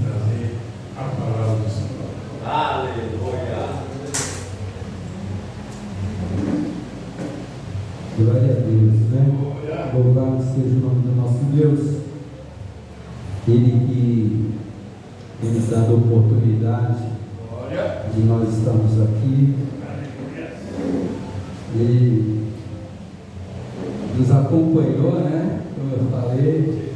trazer a palavra do Senhor. Aleluia. Glória a Deus, né? Louvado seja o nome do nosso Deus. Ele que tem nos dado a oportunidade de nós estarmos aqui. Ele nos acompanhou, né? Como eu falei,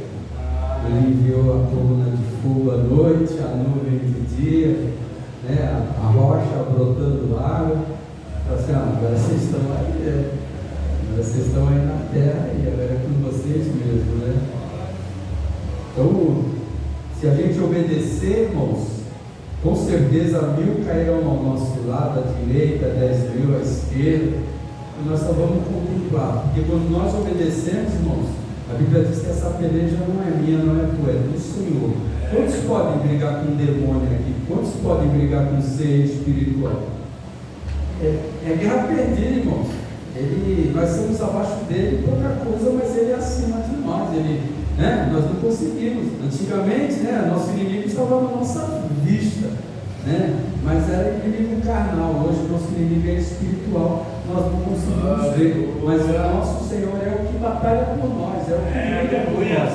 ele enviou a coluna de fogo à noite, a nuvem de dia, né? A rocha brotando água. Assim, agora vocês estão aí, agora vocês estão aí na terra, e agora é com vocês mesmo, né? Então, se a gente obedecer, irmãos, com certeza 1000 cairão ao nosso lado, à direita, 10.000 à esquerda, e nós só vamos contemplar, porque quando nós obedecemos, irmãos, a Bíblia diz que essa peleja não é minha, não é tua, é do Senhor. Quantos podem brigar com um demônio aqui? Quantos podem brigar com um ser espiritual? É guerra perdida, irmãos. Nós somos abaixo dele por outra coisa, mas ele é acima de nós. Nós não conseguimos. Antigamente, nosso inimigo estava na nossa vista, mas era inimigo carnal. Hoje nosso inimigo é espiritual. Nós não conseguimos ver, mas o nosso Senhor é o que batalha por nós, é o que briga por nós.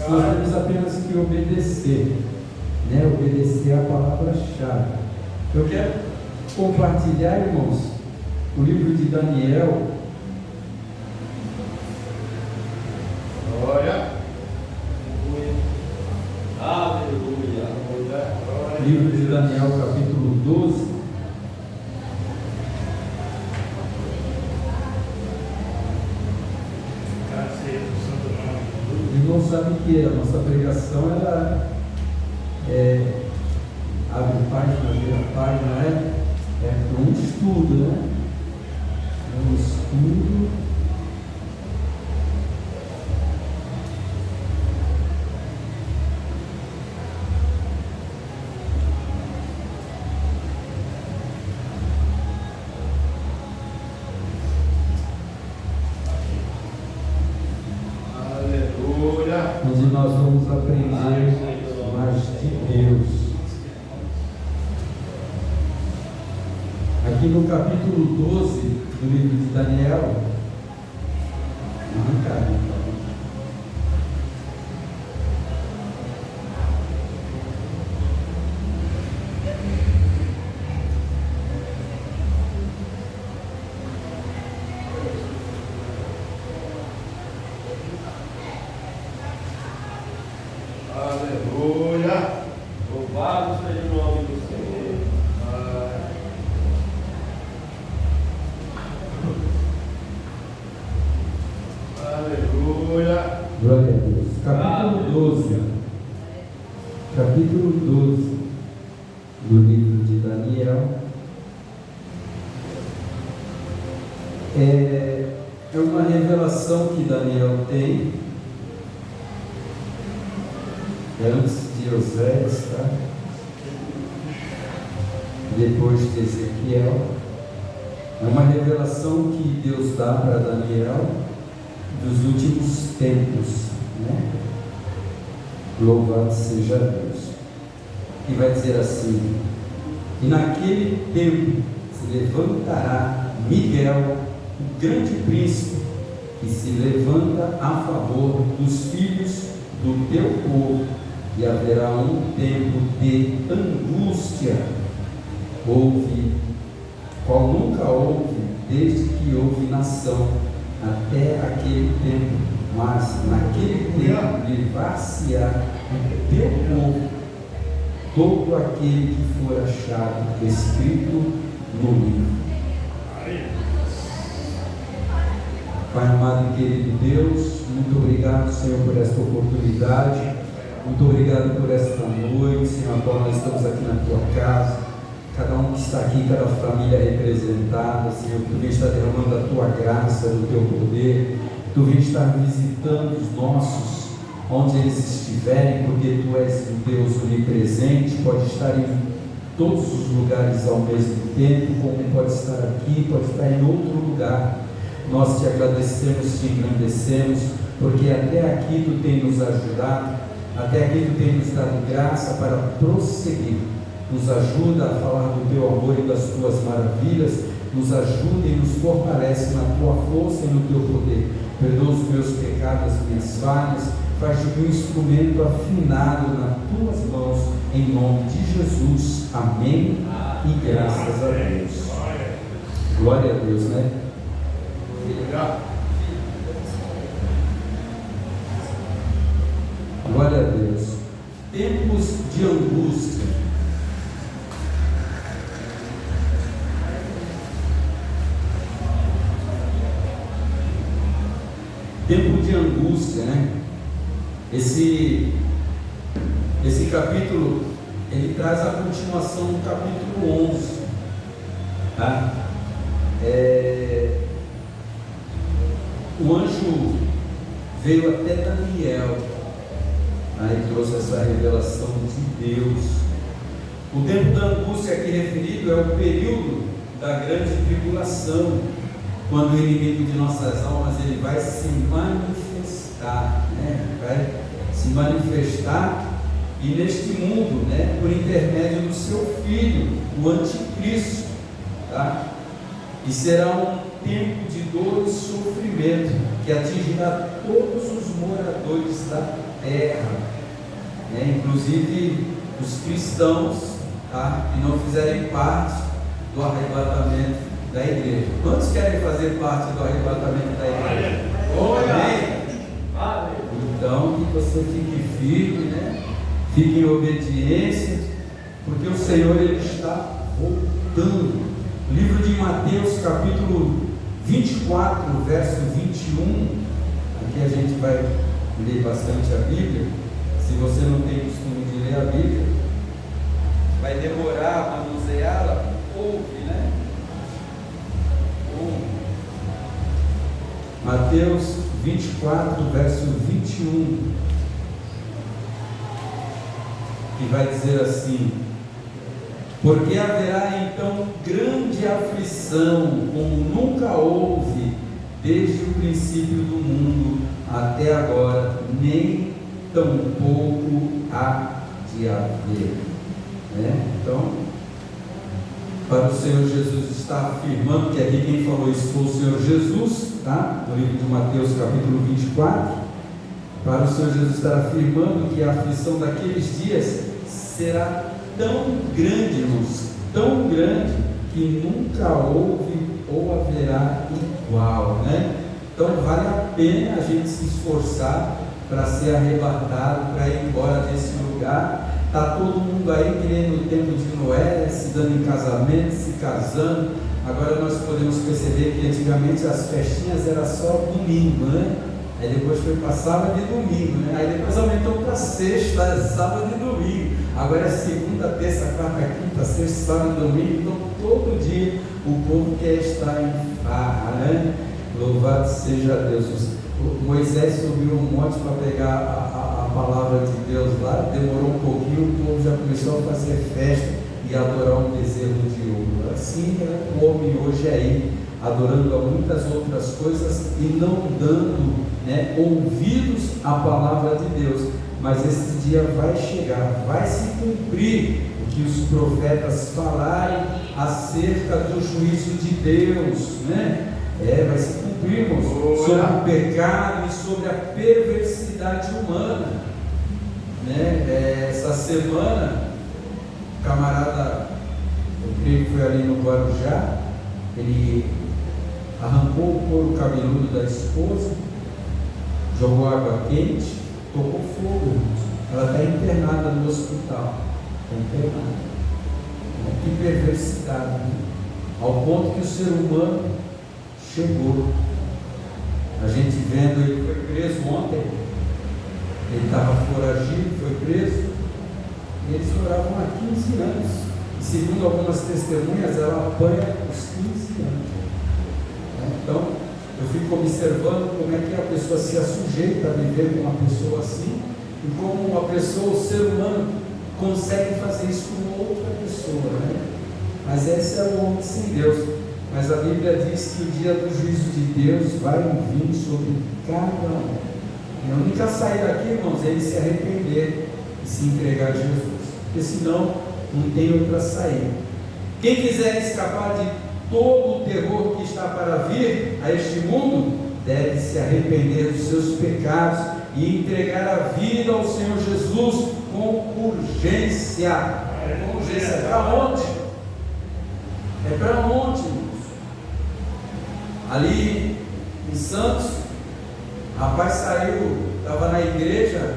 Nós temos apenas que obedecer, obedecer a palavra-chave. Eu quero compartilhar, irmãos, o livro de Daniel. Glória. Aleluia. Livro de Daniel, capítulo 12. Irmão, sabe que a nossa pregação ela abre página, vira página, é um estudo, um estudo. Onde nós vamos aprender mais de Deus. Aqui no capítulo 12 do livro de Daniel, aleluia. Louvado seja o nome do Senhor. Aleluia. Glória a Deus. Capítulo 12. Capítulo 12 do livro de Daniel. É uma revelação que Daniel tem antes de Oséias, depois de Ezequiel. É uma revelação que Deus dá para Daniel dos últimos tempos, Louvado seja Deus. E vai dizer assim: e naquele tempo se levantará Miguel, o grande príncipe, que se levanta a favor dos filhos do teu povo, e haverá um tempo de angústia, qual nunca houve desde que houve nação até aquele tempo, mas naquele tempo livrar-se-á o teu povo, todo aquele que for achado escrito no livro. Pai amado e querido Deus, muito obrigado, Senhor, por esta oportunidade. Muito obrigado por esta noite, Senhor, a qual nós estamos aqui na tua casa. Cada um que está aqui, cada família representada, Senhor, tu vem estar derramando a tua graça, o teu poder. Tu vem estar visitando os nossos, onde eles estiverem, porque tu és um Deus onipresente, pode estar em todos os lugares ao mesmo tempo, como pode estar aqui, pode estar em outro lugar. Nós te agradecemos, te engrandecemos, porque até aqui tu tem nos ajudado. Até aqui tu tem nos dado graça para prosseguir. Nos ajuda a falar do teu amor e das tuas maravilhas. Nos ajuda e nos fortalece na tua força e no teu poder. Perdoa os meus pecados, as minhas falhas. Faz de mim um instrumento afinado nas tuas mãos, em nome de Jesus. Amém. E graças a Deus. Glória a Deus, né? Glória a Deus. Tempos de angústia. Tempo de angústia, né? Esse capítulo, ele traz a continuação do capítulo 11, tá? O anjo veio até Daniel, aí trouxe essa revelação de Deus. O tempo da angústia aqui referido é o período da grande tribulação, quando o inimigo de nossas almas ele vai se manifestar, né? Vai se manifestar, e neste mundo, né, por intermédio do seu filho, o anticristo, tá? E será um tempo de dor e sofrimento que atingirá todos os moradores da terra, né? Inclusive os cristãos, tá? Que não fizerem parte do arrebatamento da igreja. Quantos querem fazer parte do arrebatamento da igreja? Amém? Então, que você fique firme, né? Fique em obediência, porque o Senhor ele está voltando. O livro de Mateus, capítulo 24, verso 21. Aqui a gente vai ler bastante a Bíblia. Se você não tem costume de ler a Bíblia, vai demorar a manuseá-la, ouve, né? Mateus 24, verso 21, que vai dizer assim: porque haverá então grande aflição, como nunca houve desde o princípio do mundo até agora, nem tampouco há de haver, né? Então, para o Senhor Jesus está afirmando, que aqui quem falou isso foi o Senhor Jesus, tá? No livro de Mateus capítulo 24, para o Senhor Jesus estar afirmando que a aflição daqueles dias será tão grande, irmãos, tão grande, que nunca houve ou haverá igual, né? Então vale a pena a gente se esforçar para ser arrebatado, para ir embora desse lugar. Está todo mundo aí querendo o tempo de Noé, se dando em casamento, se casando. Agora nós podemos perceber que antigamente as festinhas era só domingo, né? Aí depois foi para sábado e domingo, né? Aí depois aumentou para sexta, sábado e domingo. Agora é segunda, terça, quarta, quinta, sexta, sábado e domingo. Então todo dia o povo quer estar em farra, né? Louvado seja Deus. Moisés subiu um monte para pegar a palavra de Deus lá, demorou um pouquinho, o povo já começou a fazer festa e adorar um bezerro de ouro. Assim é o homem hoje aí, adorando a muitas outras coisas e não dando, né, ouvidos à palavra de Deus. Mas esse dia vai chegar, vai se cumprir o que os profetas falarem acerca do juízo de Deus, né? Vai se cumprir, irmãos, sobre o pecado e sobre a perversidade humana, né? Essa semana, o camarada, eu creio que foi ali no Guarujá, ele arrancou o couro cabeludo da esposa, jogou água quente, tocou fogo, irmãos. Ela está internada no hospital, está internada. Que perversidade, né? Ao ponto que o ser humano chegou. A gente vendo, ele foi preso ontem, ele estava foragido, foi preso, e eles oravam há 15 anos. E segundo algumas testemunhas, ela apanha os 15 anos. Então, eu fico observando como é que a pessoa se assujeita a viver com uma pessoa assim, e como uma pessoa, o ser humano, consegue fazer isso com outra pessoa, né? Mas esse é o homem sem Deus. Mas a Bíblia diz que o dia do juízo de Deus vai vir sobre cada um. E a única saída aqui, irmãos, é ele se arrepender e se entregar a Jesus. Porque senão não tem outra saída. Quem quiser escapar de todo o terror que está para vir a este mundo, deve se arrepender dos seus pecados e entregar a vida ao Senhor Jesus com urgência. Com urgência. É para onde? É para onde, irmãos? Ali em Santos, o rapaz saiu, estava na igreja,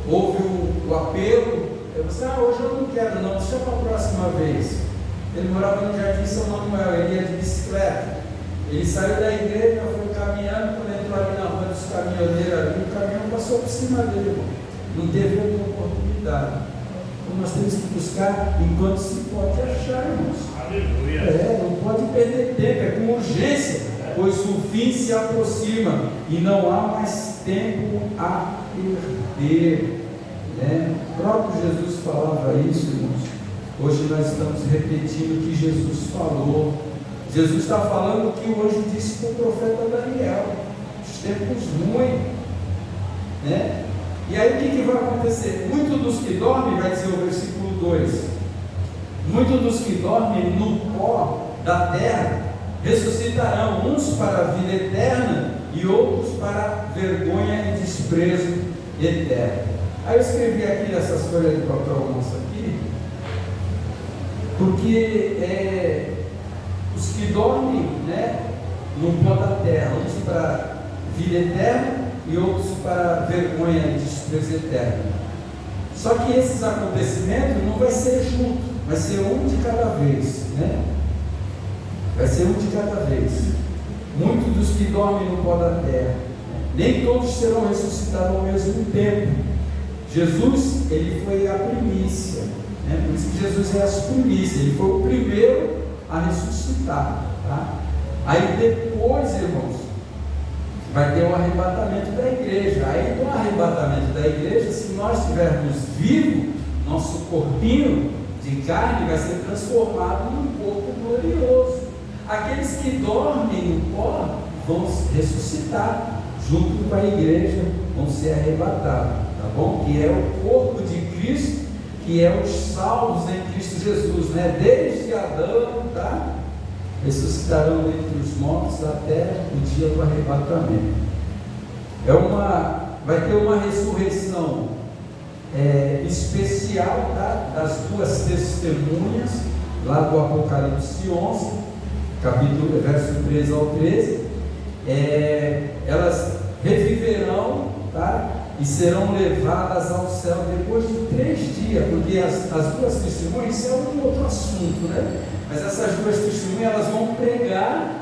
houve o apelo. Eu disse: hoje eu não quero, não, deixa para a próxima vez. Ele morava no Jardim São Manuel, ele ia de bicicleta. Ele saiu da igreja, foi caminhando, quando entrou ali na rua dos caminhoneiros ali, o caminhão passou por cima dele, irmão. Não teve outra oportunidade. Então nós temos que buscar enquanto se pode achar, irmãos. Aleluia. Não pode perder tempo, é com urgência, pois o fim se aproxima e não há mais tempo a perder. O próprio Jesus falava isso, irmãos. Hoje nós estamos repetindo o que Jesus falou. Jesus está falando o que o anjo disse para o profeta Daniel: os tempos ruins, E aí o que vai acontecer? Muitos dos que dormem, vai dizer o versículo 2, muitos dos que dormem no pó da terra ressuscitarão, uns para a vida eterna e outros para vergonha e desprezo eterno. Aí eu escrevi aqui nessas folhas de papel moça aqui, porque os que dormem, no pó da terra, uns para vida eterna e outros para vergonha e desprezo eterno. Só que esses acontecimentos não vai ser junto, vai ser um de cada vez, Vai ser um de cada vez. Muitos dos que dormem no pó da terra, nem todos serão ressuscitados ao mesmo tempo. Jesus, ele foi a primícia, por isso que Jesus é as primícias, ele foi o primeiro a ressuscitar, tá? Aí depois, irmãos, vai ter o arrebatamento da igreja. Aí no arrebatamento da igreja, se nós estivermos vivos, nosso corpinho de carne vai ser transformado num corpo glorioso. Aqueles que dormem no pó vão ressuscitar junto com a igreja, vão ser arrebatados, tá bom? Que é o corpo de Cristo, que é os salvos em Cristo Jesus, Desde Adão, tá? Ressuscitarão dentre os mortos até o dia do arrebatamento. Vai ter uma ressurreição especial, tá? Das duas testemunhas, lá do Apocalipse 11, capítulo, verso 13 ao 13. Elas reviverão, tá? E serão levadas ao céu depois de 3 dias, porque as duas testemunhas, isso é um outro assunto, Mas essas duas testemunhas, elas vão pregar,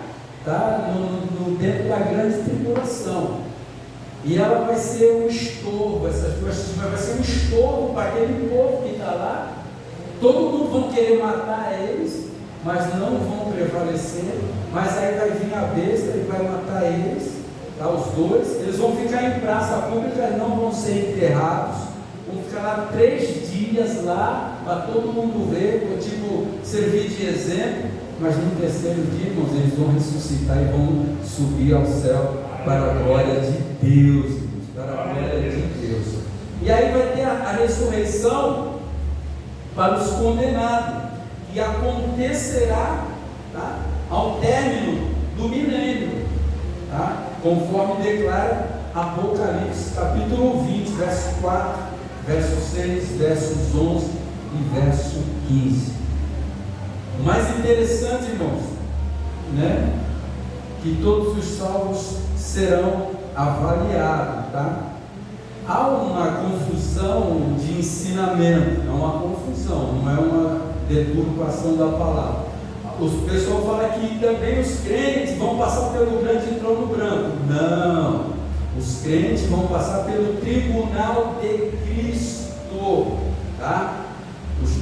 tá? Dentro da grande tribulação, e ela vai ser um estorvo, essas duas testemunhas vai ser um estorvo para aquele povo que está lá. Todo mundo vão querer matar eles, mas não vão prevalecer. Mas aí vai vir a besta e vai matar eles, tá? Os dois, eles vão ficar em praça pública e não vão ser enterrados, vão ficar lá 3 dias lá, para todo mundo ver, tipo, servir de exemplo. Mas no 3º dia, irmãos, eles vão ressuscitar e vão subir ao céu para a glória de Deus, irmãos, para a glória de Deus. E aí vai ter a ressurreição para os condenados, que acontecerá, tá? Ao término do milênio, tá? Conforme declara Apocalipse capítulo 20, verso 4, verso 6, versos 11 e verso 15. O mais interessante, irmãos, que todos os salvos serão avaliados, tá? Há uma confusão de ensinamento, é uma confusão, não é uma deturpação da palavra. O pessoal fala que também os crentes vão passar pelo grande trono branco. Não, os crentes vão passar pelo tribunal de Cristo, tá?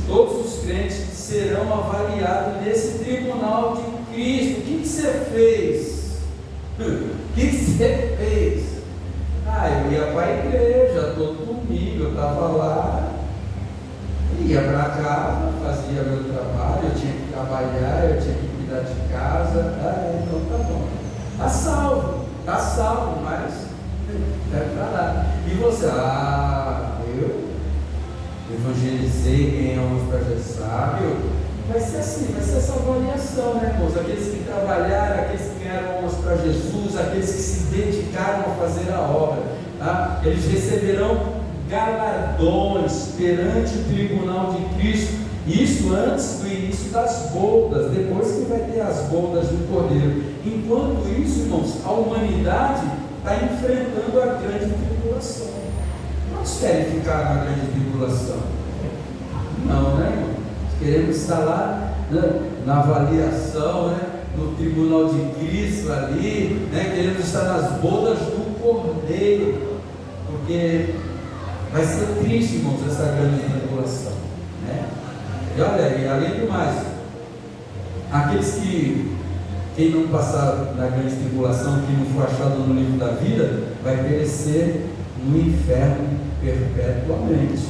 Todos os crentes serão avaliados nesse tribunal de Cristo. O que você fez? O que você fez? Eu ia para a igreja todo domingo, eu estava lá, ia para casa, fazia meu trabalho, eu tinha que trabalhar, eu tinha que cuidar de casa. Então tá bom. Está salvo, mas vai para lá. E você, eu evangelizei, ganhei almas para Jesus, sabe? Vai ser assim, vai ser essa avaliação, né, irmãos? Aqueles que trabalharam, aqueles que ganharam almas para Jesus, aqueles que se dedicaram a fazer a obra, tá? Eles receberão galardões perante o tribunal de Cristo. Isso antes do início das bodas, depois que vai ter as bodas do Cordeiro. Enquanto isso, irmãos, a humanidade está enfrentando a grande tribulação. Nós querem ficar na grande tribulação? Não, né, irmão? Queremos estar lá, né, na avaliação, né, no tribunal de Cristo ali, né, queremos estar nas bodas do Cordeiro, porque vai ser triste, irmãos, essa grande tribulação, né? E olha, e além do mais, aqueles que quem não passar na grande tribulação, que não for achado no livro da vida, vai perecer no inferno perpetuamente,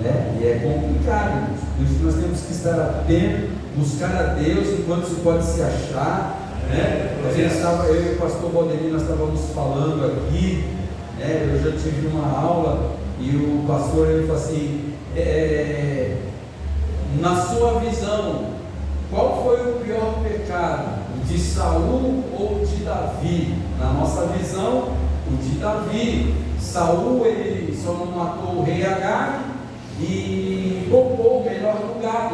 né? E é complicado, por isso nós temos que estar atentos, buscar a Deus enquanto se pode se achar, né? Eu e o pastor Valdemir, nós estávamos falando aqui, né? Eu já tive uma aula e o pastor ele falou assim, na sua visão, qual foi o pior pecado? O de Saul ou o de Davi? Na nossa visão, o de Davi. Saul ele só não matou o rei Agag e roubou o melhor lugar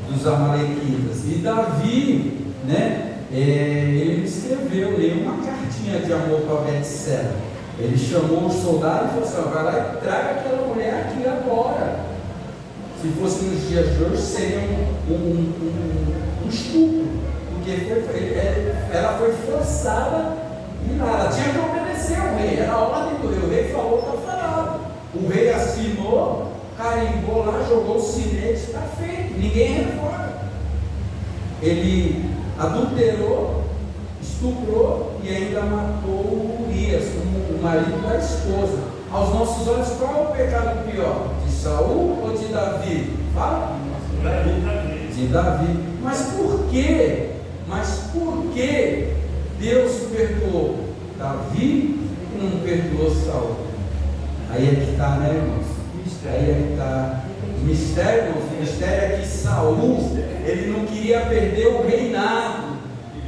dos amalequitas. E Davi, né, ele escreveu uma cartinha de amor para Betseba. Ele chamou os soldados e falou assim: vai lá e traga aquela mulher aqui agora. Se fosse nos dias de hoje, seria um estupro, porque ela foi forçada e nada, tinha que obedecer ao rei, era a ordem do rei, o rei falou, está falado. O rei assinou, carimbou lá, jogou o sinete, está feito, ninguém revoga. Ele adulterou, estuprou e ainda matou Urias, o marido da esposa. Aos nossos olhos, qual é o pecado pior? De Saul ou de Davi? Fala? De Davi. Mas por quê? Deus perdoou Davi e não perdoou Saul? Aí é que está, né, irmãos? Aí é que está. O mistério, irmãos, o mistério é que Saul, ele não queria perder o reinado.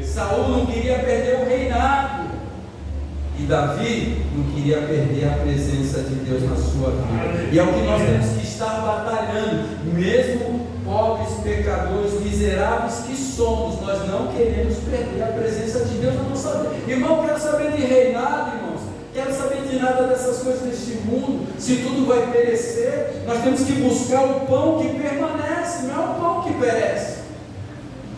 Saul não queria perder o reinado. E Davi não queria perder a presença de Deus na sua vida. E é o que nós temos que estar batalhando. Mesmo pobres, pecadores, miseráveis que somos, nós não queremos perder a presença de Deus na nossa vida. Irmão, quero saber de reinado, irmãos. Quero saber de nada dessas coisas deste mundo. Se tudo vai perecer, nós temos que buscar o pão que permanece, não é o pão que perece.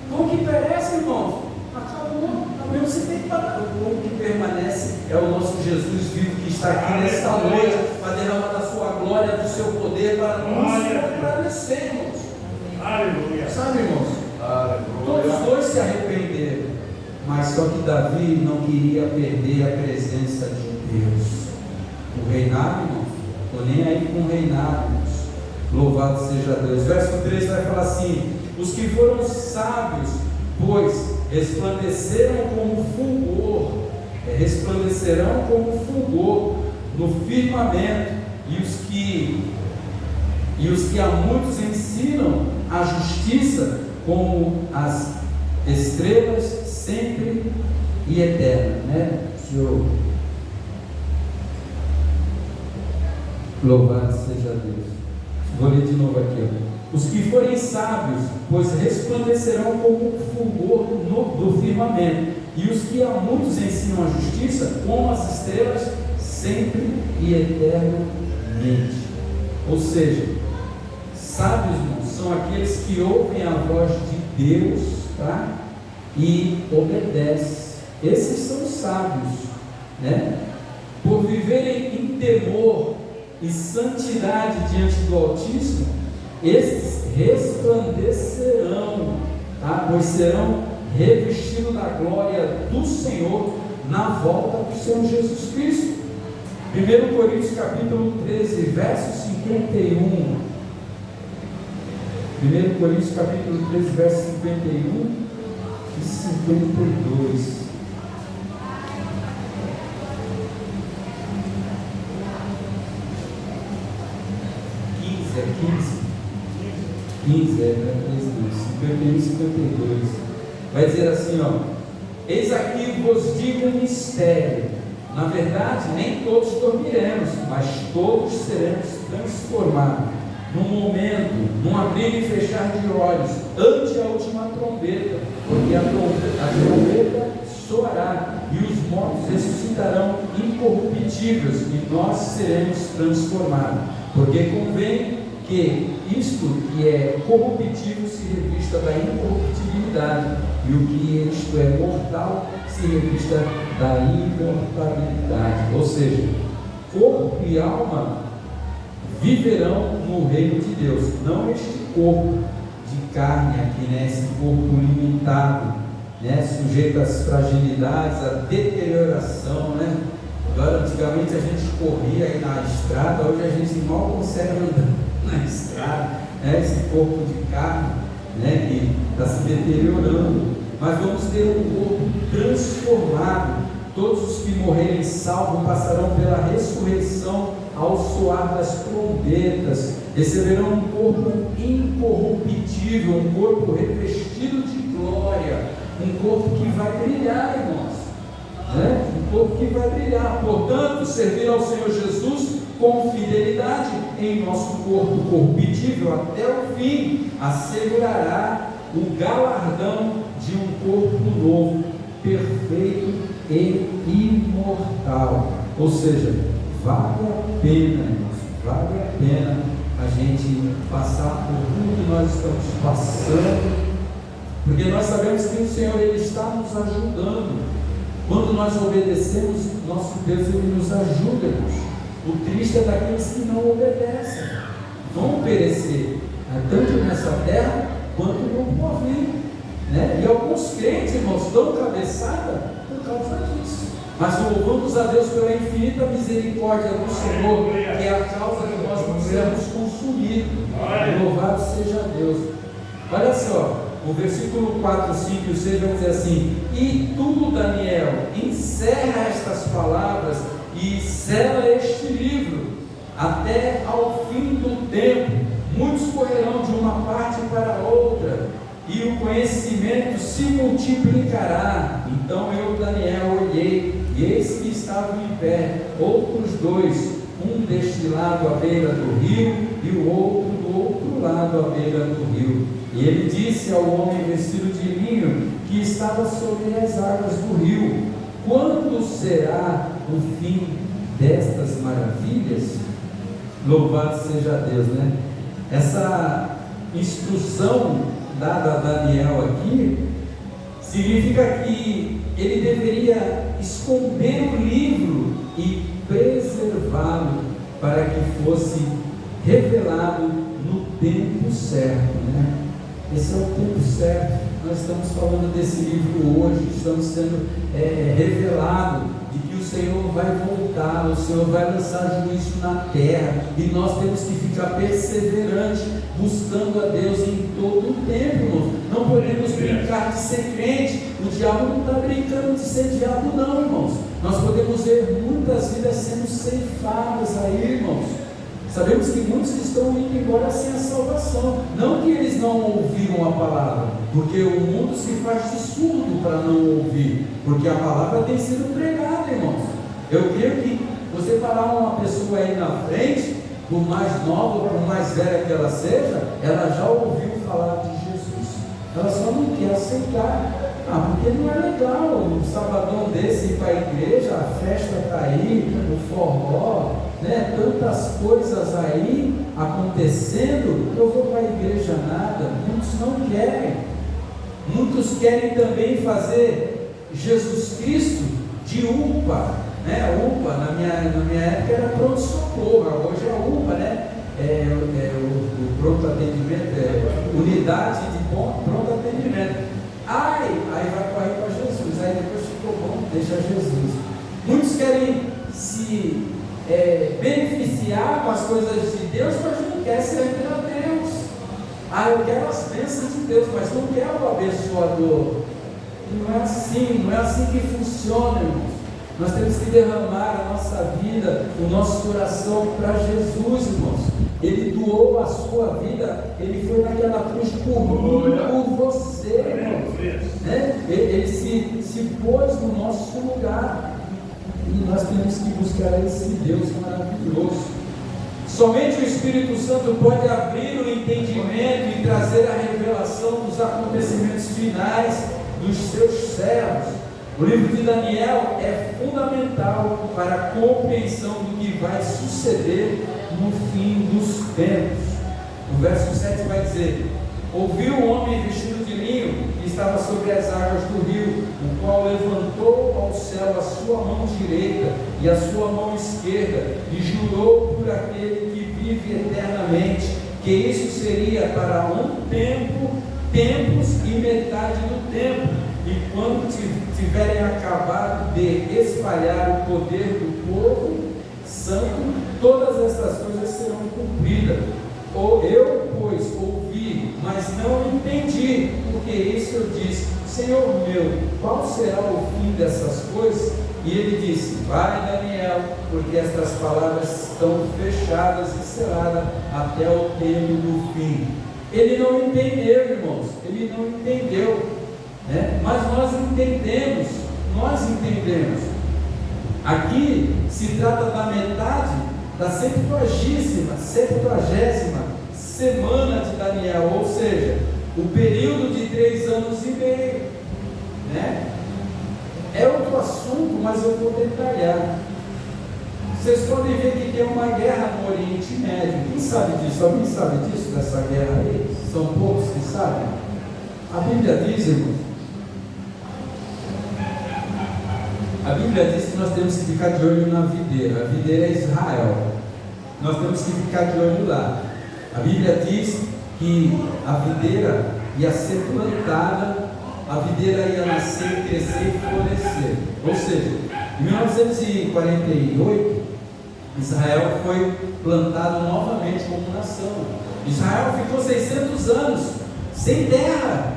O pão que perece, irmãos, acabou. Você tem que parar. O pão que permanece é o nosso Jesus vivo que está aqui nesta noite para derramar da sua glória, do seu poder, para nos fortalecer, irmãos. Aleluia. Sabe, irmãos? Aleluia. Todos os dois se arrependeram, mas só que Davi não queria perder a presença de Deus. O reinado, irmãos, estou nem aí com o reinado, irmãos. Louvado seja Deus. Verso 3 vai falar assim: os que foram sábios, pois resplandeceram como fulgor, resplandecerão como fulgor no firmamento, e os que a muitos ensinam a justiça como as estrelas sempre e eterna, né? Senhor, louvado seja Deus. Vou ler de novo aqui, ó. Os que forem sábios, pois resplandecerão como fulgor do firmamento, e os que a muitos ensinam a justiça, como as estrelas, sempre e eternamente. Ou seja, sábios, irmãos, são aqueles que ouvem a voz de Deus, tá? E obedecem. Esses são sábios, né? Por viverem em temor e santidade diante do Altíssimo, estes resplandecerão, tá? Pois serão revestidos da glória do Senhor na volta do Senhor Jesus Cristo. 1 Coríntios capítulo 13, verso 51. 1 Coríntios capítulo 13, verso 51 e 52. 15, não é 3 não, 51 e 52. Vai dizer assim, ó: eis aqui vos digo um mistério. Na verdade, nem todos dormiremos, mas todos seremos transformados num momento, num abrir e fechar de olhos, ante a última trombeta, porque a trombeta soará e os mortos ressuscitarão incorruptíveis e nós seremos transformados. Porque convém que isto que é corruptível se revista da incorruptibilidade, e o que isto é mortal se revista da imortalidade. Ou seja, corpo e alma viverão no reino de Deus, não este corpo de carne aqui, né? Esse corpo limitado, né? Sujeito às fragilidades, à deterioração, né? Agora, antigamente a gente corria aí na estrada, hoje a gente mal consegue andar na estrada, né? Esse corpo de carne, né? Que está se deteriorando, mas vamos ter um corpo transformado. Todos os que morrerem salvos passarão pela ressurreição ao soar das trombetas, receberão um corpo incorruptível, um corpo revestido de glória, um corpo que vai brilhar, irmãos, né? Um corpo que vai brilhar. Portanto, servir ao Senhor Jesus com fidelidade em nosso corpo corruptível até o fim assegurará o galardão de um corpo novo, perfeito e imortal. Ou seja, vale a pena, irmãos, vale a pena a gente passar por tudo que nós estamos passando, porque nós sabemos que o Senhor, Ele está nos ajudando. Quando nós obedecemos, nosso Deus, Ele nos ajuda, irmãos. O triste é daqueles que não obedecem, vão perecer, tanto nessa terra quanto no porvir, né? E alguns crentes, irmãos, dão cabeçada por causa disso. Mas louvamos a Deus pela infinita misericórdia do Senhor, que é a causa que nós não sermos consumidos. Louvado seja Deus. Olha só, o versículo 4, 5 e 6 vai dizer assim: e tu, Daniel, encerra estas palavras e sela este livro até ao fim do tempo. Muitos correrão de uma parte para outra, e o conhecimento se multiplicará. Então eu, Daniel, olhei, e eis que estavam em pé outros dois, um deste lado à beira do rio, e o outro do outro lado à beira do rio. E ele disse ao homem vestido de linho, que estava sobre as águas do rio: quando será o fim destas maravilhas? Louvado seja Deus, né? Essa instrução dada a Daniel aqui significa que ele deveria esconder o livro e preservá-lo para que fosse revelado no tempo certo, né? Esse é o tempo certo. Nós estamos falando desse livro hoje, estamos sendo revelado de que o Senhor vai voltar, o Senhor vai lançar juízo na terra, e nós temos que ficar perseverantes, buscando a Deus em todo o tempo, irmãos. Não podemos brincar de ser crente. O diabo não está brincando de ser diabo, não, irmãos. Nós podemos ver muitas vidas sendo ceifadas aí, irmãos. Sabemos que muitos estão indo embora sem a salvação. Não que eles não ouviram a palavra, porque o mundo se faz de surdo para não ouvir, porque a palavra tem sido pregada, irmãos. Eu creio que você parar uma pessoa aí na frente, por mais nova ou por mais velha que ela seja, ela já ouviu falar de Jesus. Ela só não quer aceitar. Porque não é legal um sabadão desse ir para a igreja, a festa está aí, o forró, né? Tantas coisas aí acontecendo. Eu vou para a igreja nada. Muitos não querem. Muitos querem também fazer Jesus Cristo de UPA, né? UPA, na minha época era pronto-socorro, hoje é UPA, né? O pronto atendimento, unidade de pronto atendimento. Aí vai correr para Jesus, aí depois ficou bom, deixa Jesus. Muitos querem se beneficiar com as coisas de Deus, mas não quer servir a Deus. Eu quero as bênçãos de Deus, mas não quero o abençoador. Não é assim que funciona, irmãos. Nós temos que derramar a nossa vida, o nosso coração para Jesus, irmãos. Ele doou a sua vida, ele foi naquela cruz por mim, por você, irmãos. Né? Ele se pôs no nosso lugar. E nós temos que buscar esse Deus maravilhoso. Somente o Espírito Santo pode abrir o entendimento e trazer a revelação dos acontecimentos finais dos seus servos. O livro de Daniel é fundamental para a compreensão do que vai suceder no fim dos tempos. O verso 7 vai dizer: ouviu um homem vestido de linho que estava sobre as águas do rio, o qual levantou ao céu a sua mão direita e a sua mão esquerda, e jurou por aquele que vive eternamente, que isso seria para um tempo, tempos e metade do tempo. E quando tiverem acabado de espalhar o poder do povo santo, todas estas coisas serão cumpridas. Eu, pois, ouvi, mas não entendi, porque isso eu disse: Senhor meu, qual será o fim dessas coisas? E ele disse: vai, Daniel, porque estas palavras estão fechadas e seladas até o tempo do fim. Ele não entendeu, irmãos, ele não entendeu. Mas nós entendemos. Aqui se trata da metade da 70ª semana de Daniel, ou seja, o período de 3 anos e meio. É outro assunto, mas eu vou detalhar. Vocês podem ver que tem uma guerra no Oriente Médio. Quem sabe disso? Alguém sabe disso, dessa guerra aí? São poucos que sabem. A Bíblia diz, irmãos, que nós temos que ficar de olho na videira. A videira é Israel. Nós temos que ficar de olho lá. A Bíblia diz que a videira ia ser plantada, a videira ia nascer, crescer e florescer. Ou seja, em 1948, Israel foi plantado novamente como nação. Israel ficou 600 anos sem terra.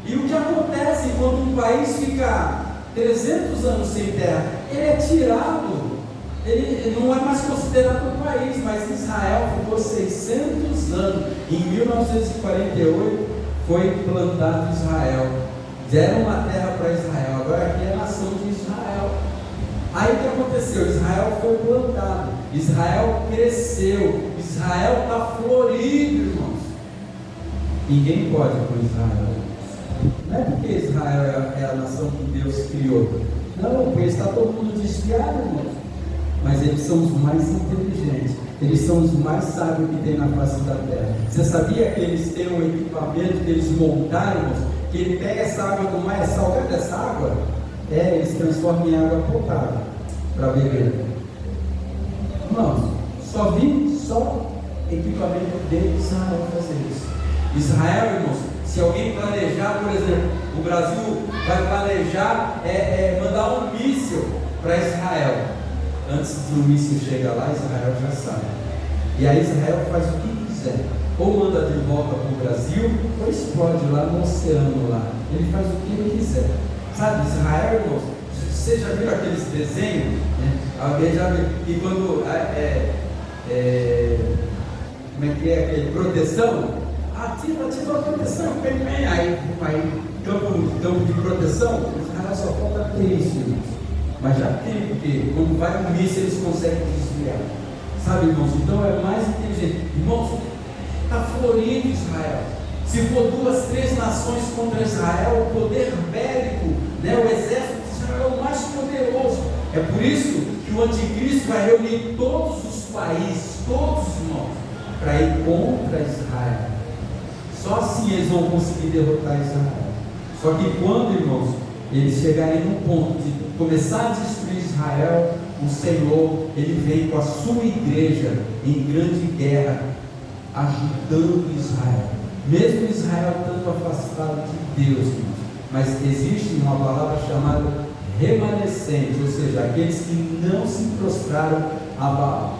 E o que acontece quando um país fica 300 anos sem terra? Ele é tirado, ele não é mais considerado um país. Mas Israel ficou 600 anos. Em 1948 foi plantado Israel, deram uma terra para Israel. Agora aqui é a nação de Israel. Aí o que aconteceu? Israel foi plantado, Israel cresceu, Israel está florido, irmãos. Ninguém pode com Israel. Não é porque Israel é a nação que Deus criou, não, porque está todo mundo desviado, irmãos. Mas eles são os mais inteligentes, eles são os mais sábios que tem na face da terra. Você sabia que eles têm um equipamento que eles montaram, irmãos, que ele pega essa água do mar, é salgada essa água? Eles transformam em água potável para beber. Irmãos, só equipamento de Israel fazer isso. Israel, irmãos, se alguém planejar, por exemplo, o Brasil vai planejar mandar um míssil para Israel. Antes do míssil chegar lá, Israel já sabe. E aí Israel faz o que quiser. Ou manda de volta para o Brasil, ou explode lá no oceano lá. Ele faz o que ele quiser. Sabe, Israel, irmãos, você já viu aqueles desenhos? Alguém já viu? E quando como é que é aquele? Proteção? Ativa a proteção, vem. Aí campo de proteção, Israel só falta ter isso. Mas já tem, porque quando vai um míssil eles conseguem desviar. Sabe, irmãos? Então é mais inteligente. Irmãos, está florido Israel. Se for 2, 3 nações contra Israel, o poder bélico, o exército de Israel é o mais poderoso. É por isso que o anticristo vai reunir todos os países, todos os irmãos, para ir contra Israel. Só assim eles vão conseguir derrotar Israel. Só que quando, irmãos, eles chegarem no ponto de começar a destruir Israel, o Senhor, Ele vem com a sua igreja em grande guerra, ajudando Israel. Mesmo Israel tanto afastado de Deus, irmãos, mas existe uma palavra chamada remanescente, ou seja, aqueles que não se prostraram a Baal.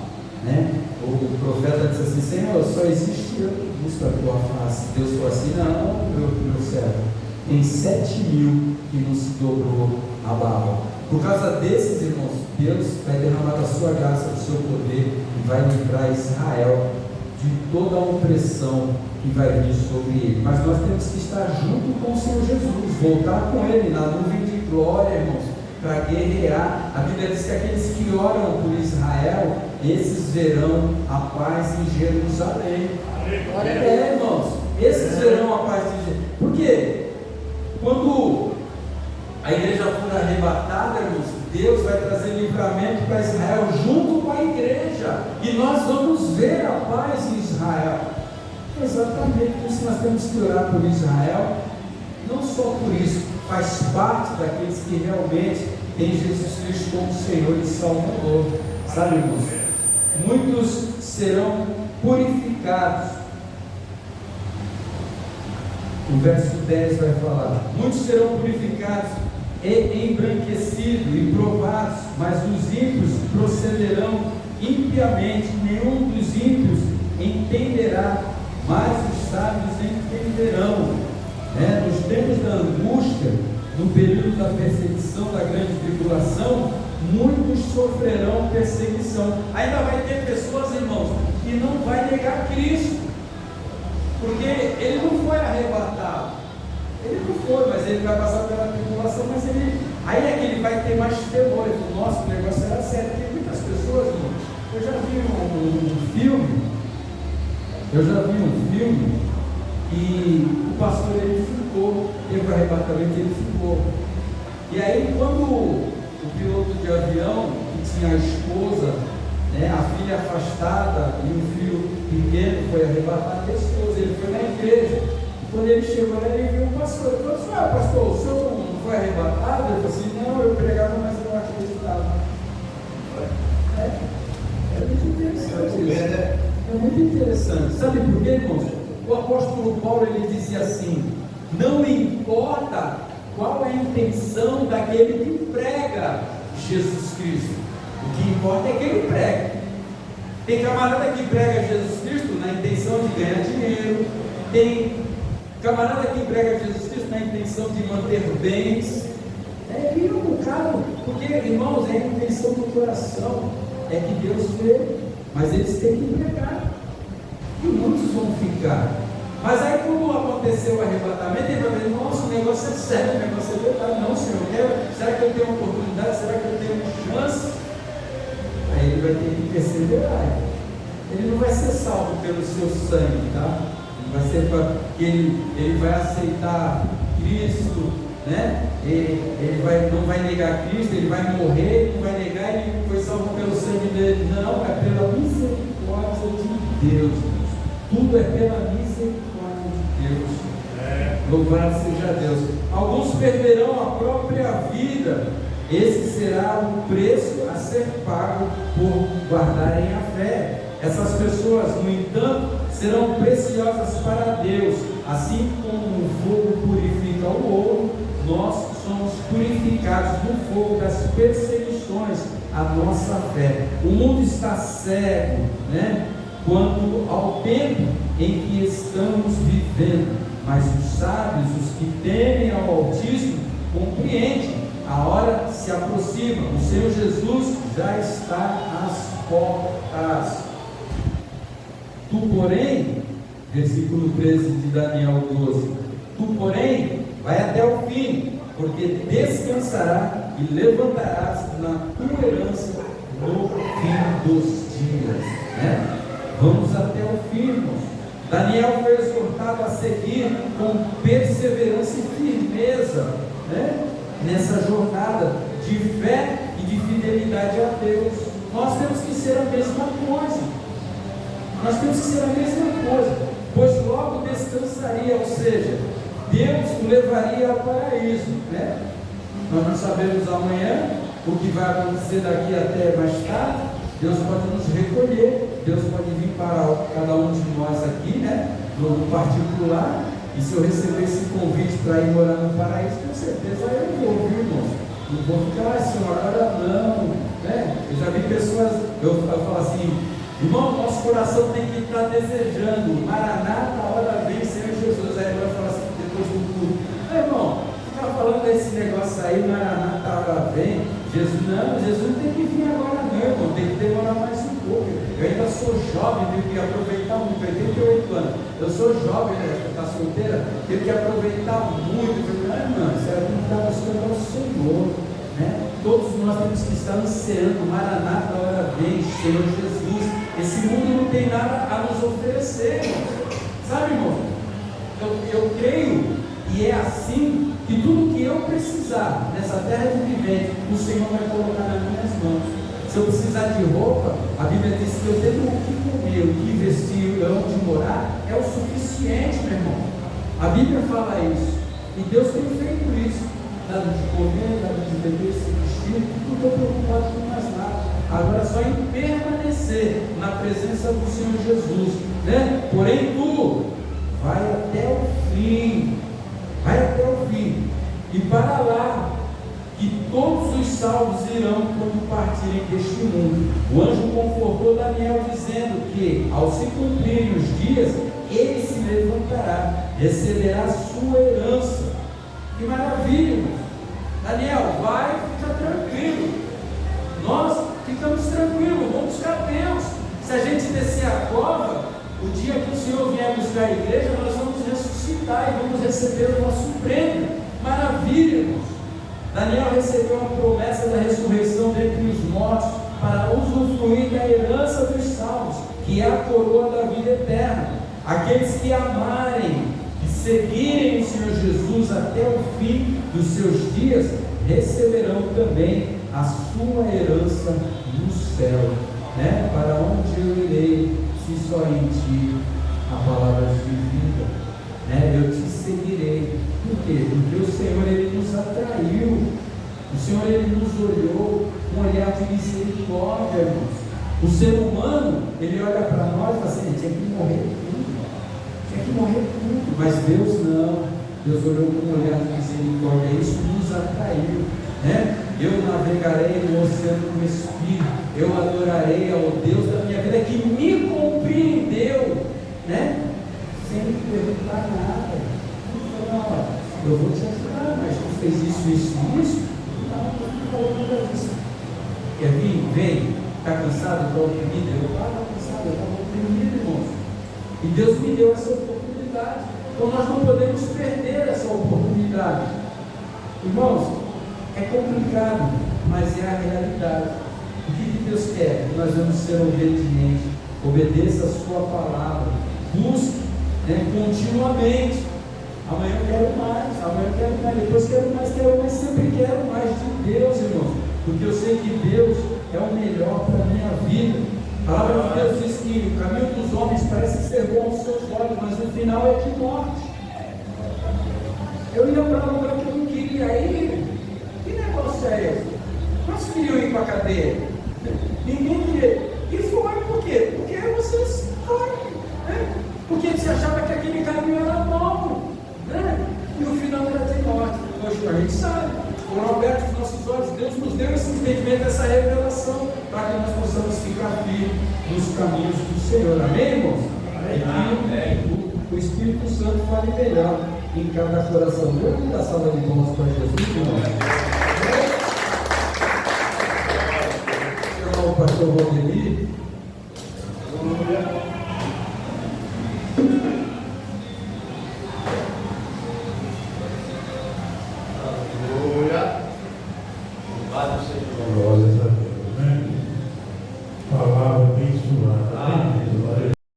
O profeta disse assim: Senhor, só existe eu que busco a tua face. Deus falou assim: não, meu servo, tem 7.000 que não se dobrou a Baal. Por causa desses irmãos, Deus vai derramar da sua graça, do seu poder e vai livrar Israel de toda a opressão que vai vir sobre ele. Mas nós temos que estar junto com o Senhor Jesus, voltar com ele na nuvem de glória, irmãos, para guerrear. A Bíblia diz que aqueles que oram por Israel, esses verão a paz em Jerusalém. Irmãos, esses verão a paz em Jerusalém. Por quê? Quando a igreja for arrebatada, irmãos, Deus vai trazer livramento para Israel junto com a igreja, e nós vamos ver a paz em Israel. Exatamente por isso nós temos que orar por Israel. Não só por isso, faz parte daqueles que realmente têm Jesus Cristo como Senhor e Salvador. Sabe, irmãos? Muitos serão purificados. O verso 10 vai falar: muitos serão purificados e embranquecidos e provados, mas os ímpios procederão impiamente. Nenhum dos ímpios entenderá, mas os sábios entenderão. Nos tempos da angústia, no período da perseguição, da grande tribulação, muitos sofrerão perseguição. Ainda vai ter pessoas, irmãos, que não vai negar Cristo, porque ele não foi arrebatado. Ele não foi, mas ele vai passar pela tribulação. Mas aí é que ele vai ter mais temor. Ele falou: nossa, o negócio era sério. Tem muitas pessoas, irmãos. Eu já vi um filme e o pastor ele ficou, teve o arrebatamento e ele ficou. E aí, quando o piloto de avião, que tinha a esposa, a filha afastada e um filho pequeno, foi arrebatado, a esposa, ele foi na igreja. Quando ele chegou lá, ele viu o pastor. Ele falou assim: pastor, o senhor não foi arrebatado? Ele falou assim: não, eu pregava, mas eu não acreditava. É muito interessante isso. É muito interessante. Sabe por quê, irmãos? O apóstolo Paulo, ele dizia assim: não importa qual é a intenção daquele que prega Jesus Cristo, o que importa é que ele prega. Tem camarada que prega Jesus Cristo na intenção de ganhar dinheiro, tem camarada que prega Jesus Cristo na intenção de manter bens. E o cara, porque, irmãos, é a intenção do coração, é que Deus vê, mas eles têm que pregar, e muitos vão ficar. Mas aí, quando aconteceu o arrebatamento, ele vai ver: nossa, o negócio é sério, o negócio é verdade. Não, Senhor, será que eu tenho oportunidade? Será que eu tenho chance? Aí ele vai ter que perseverar. Ele não vai ser salvo pelo seu sangue, tá? Vai ser porque ele vai aceitar Cristo, ele não vai negar Cristo, ele vai morrer, ele não vai negar, ele foi salvo pelo sangue dele. Não, é pela misericórdia de Deus. Tudo é pela misericórdia de Deus. Louvado seja Deus. Alguns perderão a própria vida. Esse será o preço a ser pago por guardarem a fé. Essas pessoas, no entanto, serão preciosas para Deus. Assim como o fogo purifica o ouro, nós somos purificados no fogo das perseguições, a nossa fé. O mundo está cego, quanto ao tempo em que estamos vivendo, mas os sábios, os que temem ao Altíssimo, compreendem. A hora se aproxima, o Senhor Jesus já está às portas. Tu, porém, versículo 13 de Daniel 12, tu, porém, vai até o fim, porque descansará e levantarás na tua herança no fim dos dias. Vamos até o fim, irmãos. Daniel foi exortado a seguir com perseverança e firmeza, nessa jornada de fé e de fidelidade a Deus. Nós temos que ser a mesma coisa. Pois logo descansaria, ou seja, Deus o levaria ao paraíso. Nós não sabemos amanhã o que vai acontecer daqui até mais tarde. Deus pode nos recolher, Deus pode vir para cada um de nós aqui, no particular. E se eu receber esse convite para ir morar no paraíso, com certeza eu vou, viu, irmãos? Não vou ficar assim, agora não, Eu já vi pessoas, eu falo assim: irmão, nosso coração tem que estar desejando, Maranata, a hora vem, Senhor Jesus. Aí vai falar assim, depois do culto: irmão, ficar falando desse negócio aí, Maranata, a hora vem, Jesus não tem que vir agora não, irmão, tem que demorar mais um pouco. Eu ainda sou jovem, tenho que aproveitar muito, 88 anos. Eu sou jovem, né? Está solteira, tenho que aproveitar muito. Eu falei, não, irmã, você tem que estar buscando ao Senhor, né? Todos nós temos que estar ansiando, Maranata, a hora vem, Senhor Jesus. Esse mundo não tem nada a nos oferecer, irmão. Sabe, irmão? Eu creio, e é assim, que tudo que eu precisar nessa terra de vivente, o Senhor vai colocar nas minhas mãos. Se eu precisar de roupa, a Bíblia diz que eu tenho o que comer, o que vestir, onde morar, é o suficiente, meu irmão. A Bíblia fala isso, e Deus tem feito isso. Nada de comer, nada de beber, se vestir, não estou preocupado com mais nada. Agora só em permanecer na presença do Senhor Jesus, né? Porém tu vai até o fim, e para lá que todos os salvos irão quando partirem deste mundo. O anjo confortou Daniel dizendo que ao se cumprirem os dias, ele se levantará, receberá a sua herança. Que maravilha, irmão. Daniel, vai, fica tranquilo. Nós ficamos tranquilos, vamos buscar Deus. Se a gente descer a cova, o dia que o Senhor vier buscar a igreja, nós vamos ressuscitar e vamos receber o nosso prêmio. Maravilha, irmãos. Daniel recebeu a promessa da ressurreição dentre os mortos para usufruir da herança dos salvos, que é a coroa da vida eterna. Aqueles que amarem e seguirem o Senhor Jesus até o fim dos seus dias, receberão também a sua herança no céu, né? Para onde eu irei, se só em ti a palavra de vida, né? Eu te seguirei. Por quê? Porque o Senhor, Ele nos atraiu, o Senhor, Ele nos olhou com um olhar de misericórdia, irmãos. O ser humano, ele olha para nós e fala assim, tinha que morrer tudo, mas Deus não. Deus olhou com um olhar de misericórdia, isso nos atraiu, né? Eu navegarei no oceano do Espírito, eu adorarei ao Deus da minha vida, que me compreendeu, né? Sem me perguntar nada. Não, eu vou te ajudar, mas tu fez isso. Não falou nada disso. Quer vir? Vem. Está cansado? Está oprimido? Eu estava cansado, eu estava oprimido, irmãos. E Deus me deu essa oportunidade. Então nós não podemos perder essa oportunidade. Irmãos, é complicado, mas é a realidade. O que Deus quer? Que nós vamos ser obedientes. Obedeça a sua palavra. Busque, né, continuamente. Amanhã eu quero mais, depois quero mais, sempre quero mais de Deus, irmãos, porque eu sei que Deus é o melhor para a minha vida. A palavra de Deus diz que o caminho dos homens parece ser bom aos seus olhos, mas no final é de morte. Eu ia para um lugar que eu não queria ir. Que negócio é esse? Nós queríamos ir para a cadeia, ninguém queria. E foi por quê? Porque vocês foram, né? Porque você achava que aquele caminho era bom, né? E o final era de morte. Hoje a gente sabe, foram abertos os nossos olhos. Deus nos deu esse entendimento, essa revelação, para que nós possamos ficar firmes nos caminhos do Senhor. Amém, irmãos? Amém. O Espírito Santo fale melhor em cada coração. Vamos dar salva de palmas para Jesus, irmão. Chamar o pastor Valdemir.